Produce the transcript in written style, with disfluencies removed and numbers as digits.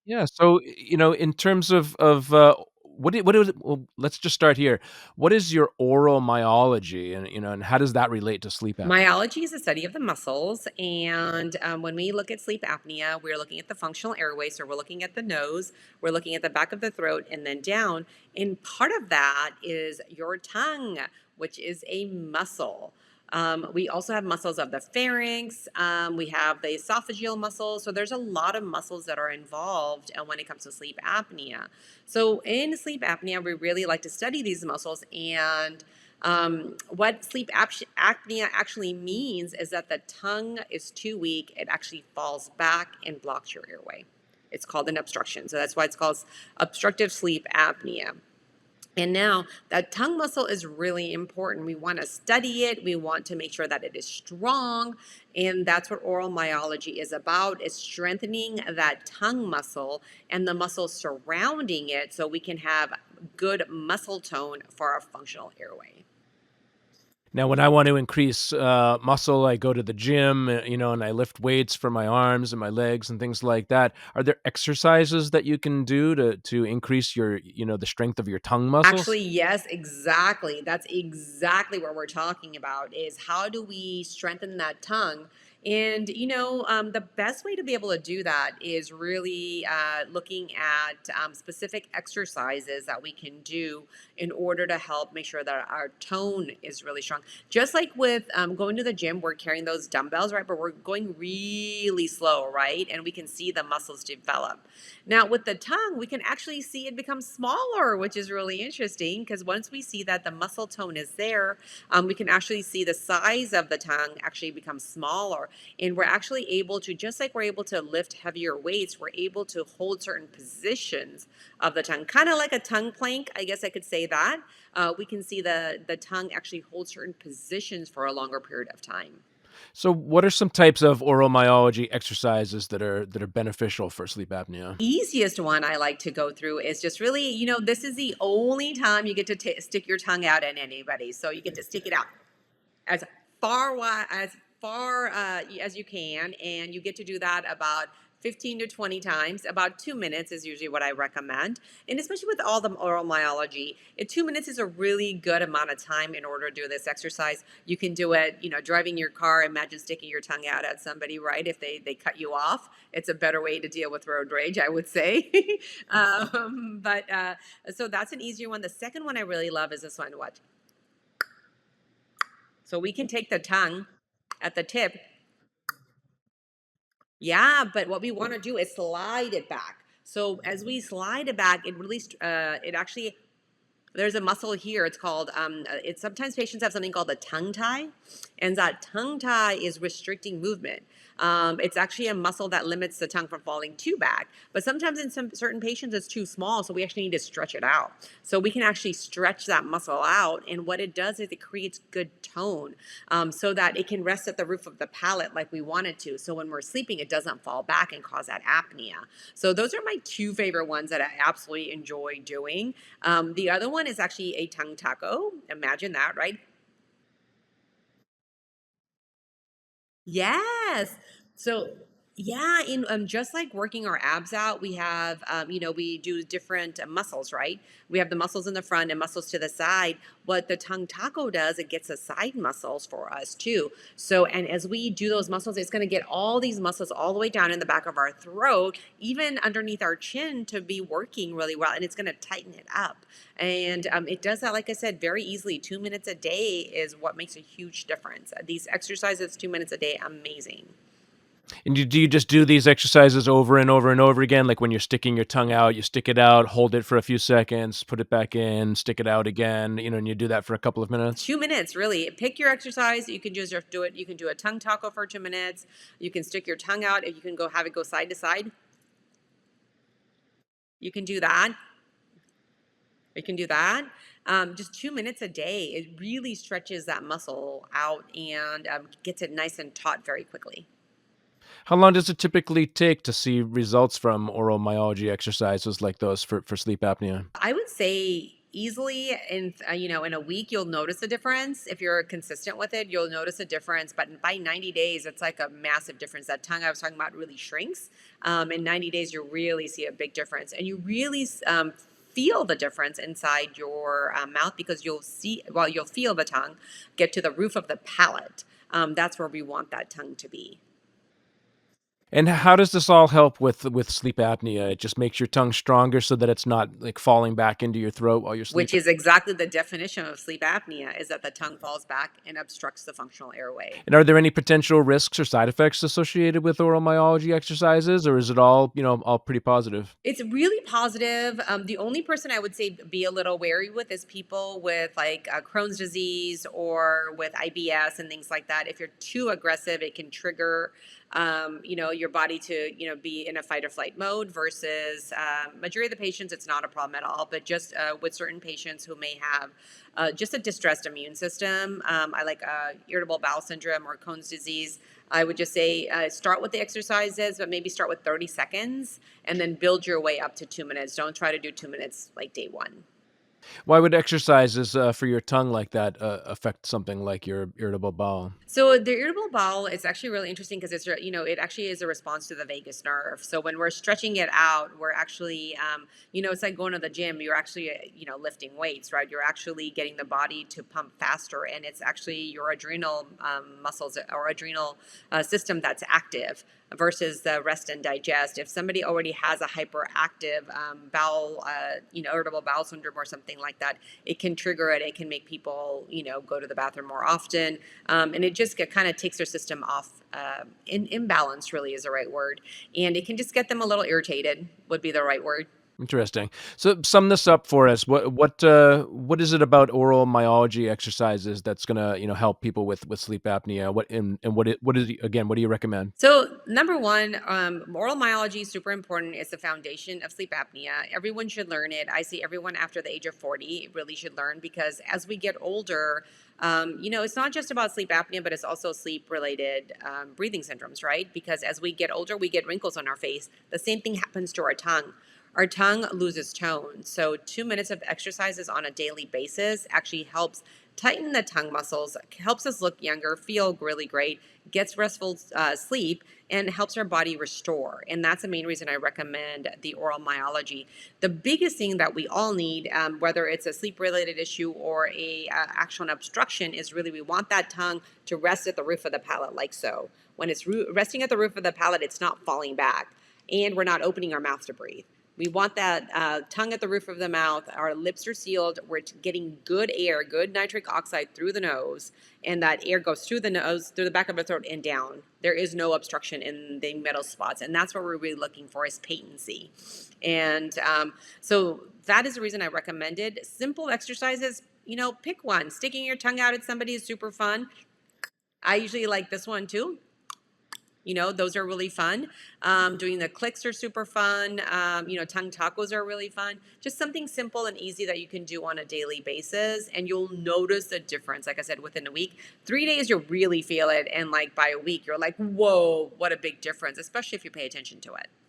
Yeah, so, in terms what is well, let's just start here. What is your oral myology and how does that relate to sleep apnea? Myology is a study of the muscles, and when we look at sleep apnea, we're looking at the functional airway. So we're looking at the nose, we're looking at the back of the throat, and then down. And part of that is your tongue, which is a muscle. We also have muscles of the pharynx. We have the esophageal muscles. So there's a lot of muscles that are involved when it comes to sleep apnea. So in sleep apnea, we really like to study these muscles and what apnea actually means is that the tongue is too weak. It actually falls back and blocks your airway. It's called an obstruction. So that's why it's called obstructive sleep apnea. And now that tongue muscle is really important. We want to study it. We want to make sure that it is strong. And that's what oral myology is about, is strengthening that tongue muscle and the muscles surrounding it so we can have good muscle tone for our functional airway. Now, when I want to increase, muscle, I go to the gym, and I lift weights for my arms and my legs and things like that. Are there exercises that you can do to increase the strength of your tongue muscles? Actually, yes, exactly. That's exactly what we're talking about is how do we strengthen that tongue? And, the best way to be able to do that is really looking at specific exercises that we can do in order to help make sure that our tone is really strong. Just like with going to the gym, we're carrying those dumbbells, right? But we're going really slow, right? And we can see the muscles develop. Now, with the tongue, we can actually see it become smaller, which is really interesting because once we see that the muscle tone is there, we can actually see the size of the tongue actually become smaller. And we're actually able to, just like we're able to lift heavier weights, we're able to hold certain positions of the tongue, kind of like a tongue plank. I guess I could say that. We can see the tongue actually hold certain positions for a longer period of time. So, what are some types of oral myology exercises that are beneficial for sleep apnea? Easiest one I like to go through is just really, this is the only time you get to stick your tongue out at anybody. So you get to stick it out as far as you can, and you get to do that about 15 to 20 times. About 2 minutes is usually what I recommend, and especially with all the oral myology, 2 minutes is a really good amount of time in order to do this exercise. You can do it, driving your car. Imagine sticking your tongue out at somebody, right? If they cut you off, it's a better way to deal with road rage, I would say. But so that's an easier one. The second one I really love is this one. Watch. So we can take the tongue at the tip. Yeah, but what we want to do is slide it back. So as we slide it back, it actually, there's a muscle here. It's called, it's sometimes patients have something called a tongue tie, and that tongue tie is restricting movement. It's actually a muscle that limits the tongue from falling too back. But sometimes in some certain patients, it's too small, so we actually need to stretch it out. So we can actually stretch that muscle out, and what it does is it creates good tone, so that it can rest at the roof of the palate like we want it to. So when we're sleeping, it doesn't fall back and cause that apnea. So those are my two favorite ones that I absolutely enjoy doing. The other one is actually a tongue taco. Imagine that, right? Yes. So yeah, in just like working our abs out, we have we do different muscles, right? We have the muscles in the front and muscles to the side. What the tongue taco does, it gets the side muscles for us too. So and as we do those muscles, it's going to get all these muscles all the way down in the back of our throat, even underneath our chin to be working really well, and it's going to tighten it up. And it does that, like I said, very easily. 2 minutes a day is what makes a huge difference. These exercises, 2 minutes a day, amazing. And do you just do these exercises over and over and over again? Like when you're sticking your tongue out, you stick it out, hold it for a few seconds, put it back in, stick it out again, and you do that for a couple of minutes? 2 minutes, really. Pick your exercise. You can just do it. You can do a tongue taco for 2 minutes. You can stick your tongue out. If you can go have it go side to side, you can do that. You can do that. Just 2 minutes a day. It really stretches that muscle out and gets it nice and taut very quickly. How long does it typically take to see results from oral myology exercises like those for sleep apnea? I would say easily in a week you'll notice a difference. If you're consistent with it, you'll notice a difference. But by 90 days, it's like a massive difference. That tongue I was talking about really shrinks. In 90 days, you really see a big difference, and you really feel the difference inside your mouth, because you'll feel the tongue get to the roof of the palate. That's where we want that tongue to be. And how does this all help with sleep apnea? It just makes your tongue stronger so that it's not, like, falling back into your throat while you're Which sleeping? is exactly the definition of sleep apnea, is that the tongue falls back and obstructs the functional airway. And are there any potential risks or side effects associated with oral myology exercises, or is it all, all pretty positive? It's really positive. The only person I would say be a little wary with is people with like Crohn's disease or with IBS and things like that. If you're too aggressive, it can trigger, your body to, be in a fight or flight mode. Versus majority of the patients, it's not a problem at all. But just with certain patients who may have just a distressed immune system, I like irritable bowel syndrome or Crohn's disease, I would just say start with the exercises, but maybe start with 30 seconds and then build your way up to 2 minutes. Don't try to do 2 minutes like day one. Why would exercises, for your tongue like that, affect something like your irritable bowel? So the irritable bowel is actually really interesting because it actually is a response to the vagus nerve. So when we're stretching it out, we're actually, it's like going to the gym. You're actually, lifting weights, right? You're actually getting the body to pump faster, and it's actually your adrenal muscles or adrenal system that's active versus the rest and digest. If somebody already has a hyperactive bowel, irritable bowel syndrome or something like that, it can trigger it. It can make people, go to the bathroom more often, and it just kind of takes their system off in imbalance. Really is the right word, and it can just get them a little irritated. Would be the right word. Interesting. So sum this up for us. What is it about oral myology exercises that's gonna, help people with sleep apnea? What is again, what do you recommend? So, number one, oral myology is super important. It's the foundation of sleep apnea. Everyone should learn it. I see everyone after the age of 40 really should learn, because as we get older, it's not just about sleep apnea, but it's also sleep related breathing syndromes, right? Because as we get older, we get wrinkles on our face. The same thing happens to our tongue. Our tongue loses tone. So, 2 minutes of exercises on a daily basis actually helps tighten the tongue muscles, helps us look younger, feel really great, gets restful sleep, and helps our body restore. And that's the main reason I recommend the oral myology. The biggest thing that we all need, whether it's a sleep related issue or a actual obstruction, is really we want that tongue to rest at the roof of the palate, like so. When it's resting at the roof of the palate, it's not falling back, and we're not opening our mouth to breathe. We want that tongue at the roof of the mouth. Our lips are sealed. We're getting good air, good nitric oxide through the nose, and that air goes through the nose, through the back of the throat, and down. There is no obstruction in the middle spots, and that's what we're really looking for, is patency. And so that is the reason I recommended simple exercises. Pick one. Sticking your tongue out at somebody is super fun. I usually like this one too. Those are really fun. Doing the clicks are super fun. Tongue tacos are really fun. Just something simple and easy that you can do on a daily basis, and you'll notice a difference. Like I said, within a week, 3 days, you'll really feel it. And like by a week, you're like, whoa, what a big difference, especially if you pay attention to it.